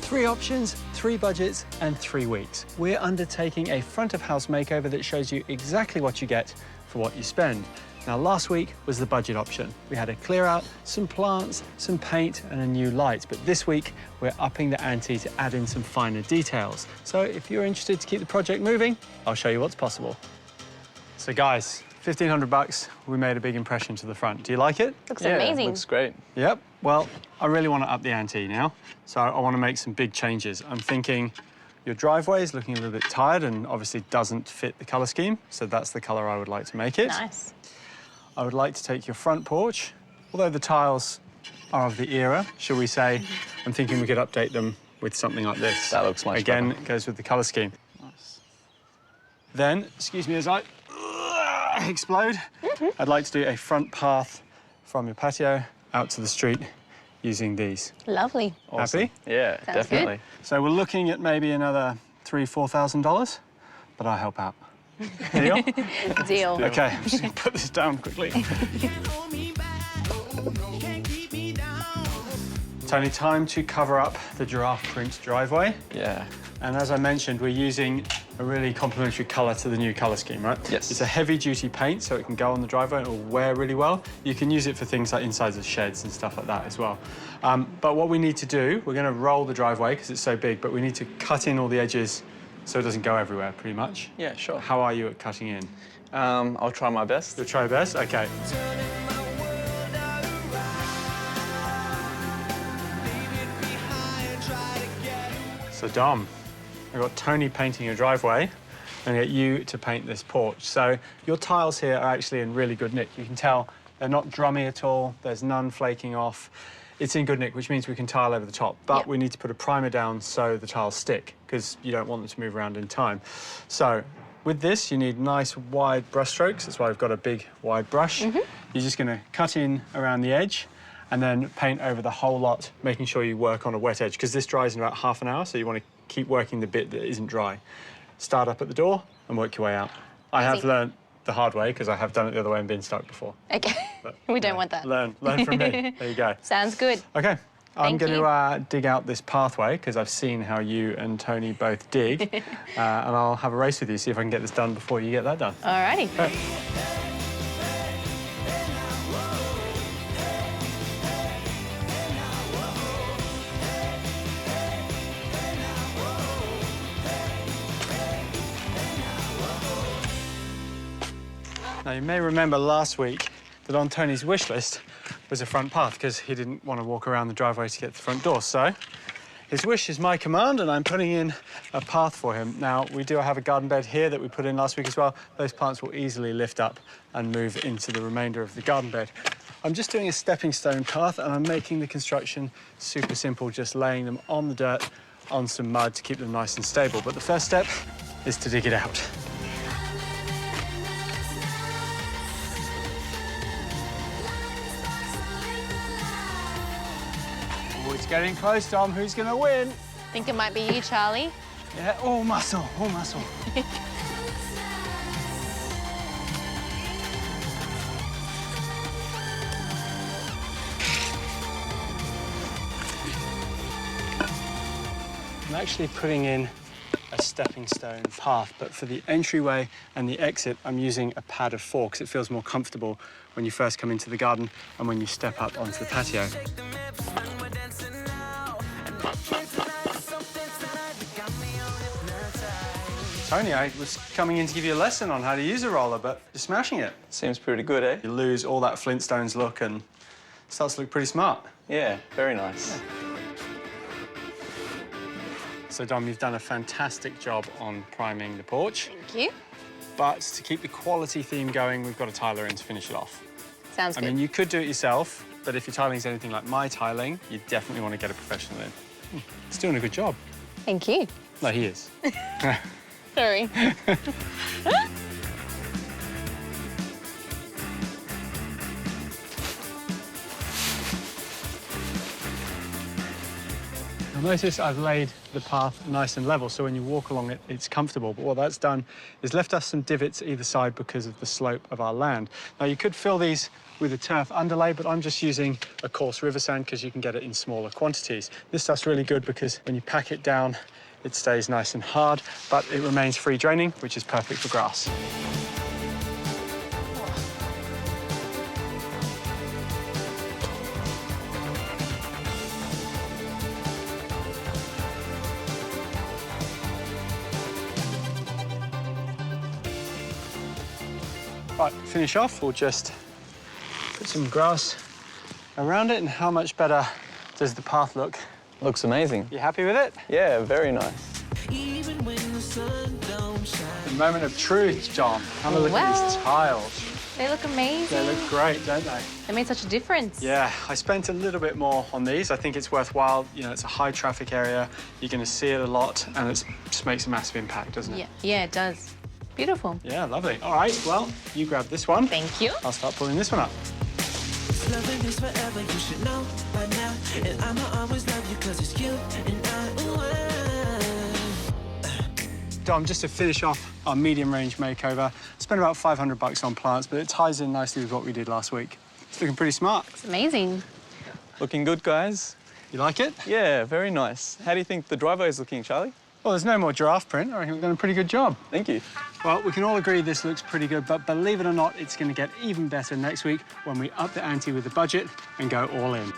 3 options, 3 budgets, and 3 weeks. We're undertaking a front-of-house makeover that shows you exactly what you get for what you spend. Now, last week was the budget option. We had a clear out, some plants, some paint, and a new light. But this week, we're upping the ante to add in some finer details. So if you're interested to keep the project moving, I'll show you what's possible. So guys, 1,500 bucks, we made a big impression to the front. Do you like it? Looks amazing. Looks great. Yep. Well, I really want to up the ante now, so I want to make some big changes. I'm thinking your driveway is looking a little bit tired and obviously doesn't fit the colour scheme, so that's the colour I would like to make it. Nice. I would like to take your front porch, although the tiles are of the era, shall we say, I'm thinking we could update them with something like this. That looks much better. Again, it goes with the colour scheme. Nice. Then, excuse me as I explode, I'd like to do a front path from your patio out to the street using these. Lovely. Awesome. Happy? Yeah, Sounds definitely. good. So we're looking at maybe another $3,000–4,000, but I'll help out. Deal? Deal. OK, I'm just going to put this down quickly. Tony, time to cover up the giraffe print driveway. Yeah. And as I mentioned, we're using a really complementary colour to the new colour scheme, right? Yes. It's a heavy-duty paint, so it can go on the driveway and it will wear really well. You can use it for things like insides of sheds and stuff like that as well. But what we need to do, we're going to roll the driveway because it's so big, but we need to cut in all the edges so it doesn't go everywhere, pretty much. Yeah, sure. How are you at cutting in? I'll try my best. You'll try your best? OK. So, Dom, I've got Tony painting your driveway and get you to paint this porch. So your tiles here are actually in really good nick. You can tell they're not drummy at all. There's none flaking off. It's in good nick, which means we can tile over the top. But Yep. we need to put a primer down so the tiles stick, because you don't want them to move around in time. So with this, you need nice wide brush strokes. That's why I've got a big wide brush. You're just going to cut in around the edge and then paint over the whole lot, making sure you work on a wet edge, because this dries in about half an hour, so you want to keep working the bit that isn't dry. Start up at the door and work your way out. I have Easy. learned the hard way, because I have done it the other way and been stuck before. OK. But, We don't yeah, want that. Learn from me. There you go. Sounds good. OK. I'm Thank going you. to dig out this pathway, because I've seen how you and Tony both dig, and I'll have a race with you, see if I can get this done before you get that done. All righty. Now, you may remember last week that on Tony's wish list was a front path, because he didn't want to walk around the driveway to get to the front door. So his wish is my command, and I'm putting in a path for him. Now, we do have a garden bed here that we put in last week as well. Those plants will easily lift up and move into the remainder of the garden bed. I'm just doing a stepping stone path, and I'm making the construction super simple, just laying them on the dirt, on some mud to keep them nice and stable. But the first step is to dig it out. Oh, it's getting close, Dom. Who's going to win? Think it might be you, Charlie. Yeah, all muscle, all muscle. I'm actually putting in a stepping stone path, but for the entryway and the exit, I'm using a pad of 4 because it feels more comfortable when you first come into the garden and when you step up onto the patio. Tony, I was coming in to give you a lesson on how to use a roller, but you're smashing it. Seems pretty good, eh? You lose all that Flintstones look and it starts to look pretty smart. Yeah, very nice. So, Dom, you've done a fantastic job on priming the porch. Thank you. But to keep the quality theme going, we've got a tiler in to finish it off. Sounds I good. mean, you could do it yourself, but if your tiling is anything like my tiling, you definitely want to get a professional in. He's doing a good job. Thank you. No, he is. Sorry. Now notice I've laid the path nice and level, so when you walk along it, it's comfortable. But what that's done is left us some divots either side because of the slope of our land. Now, you could fill these with a turf underlay, but I'm just using a coarse river sand because you can get it in smaller quantities. This stuff's really good because when you pack it down, it stays nice and hard, but it remains free draining, which is perfect for grass. Right, finish off, we'll just put some grass around it, and how much better does the path look? Looks amazing. You happy with it? Yeah, very nice. Even when the sun don't shine. The moment of truth, John. Have a look at these tiles. They look amazing. They look great, don't they? They made such a difference. Yeah, I spent a little bit more on these. I think it's worthwhile. You know, it's a high traffic area. You're going to see it a lot, and it just makes a massive impact, doesn't it? Yeah, it does. Beautiful. Yeah, lovely. All right, well, you grab this one. Thank you. I'll start pulling this one up. Loving is forever, you should know by now. And I'ma always love you cause it's you and I. Dom, just to finish off our medium range makeover, spent about $500 on plants, but it ties in nicely with what we did last week. It's looking pretty smart. It's amazing. Looking good, guys. You like it? Yeah, very nice. How do you think the driveway is looking, Charlie? Well, there's no more giraffe print. I reckon we've done a pretty good job. Thank you. Well, we can all agree this looks pretty good, but believe it or not, it's going to get even better next week when we up the ante with the budget and go all in.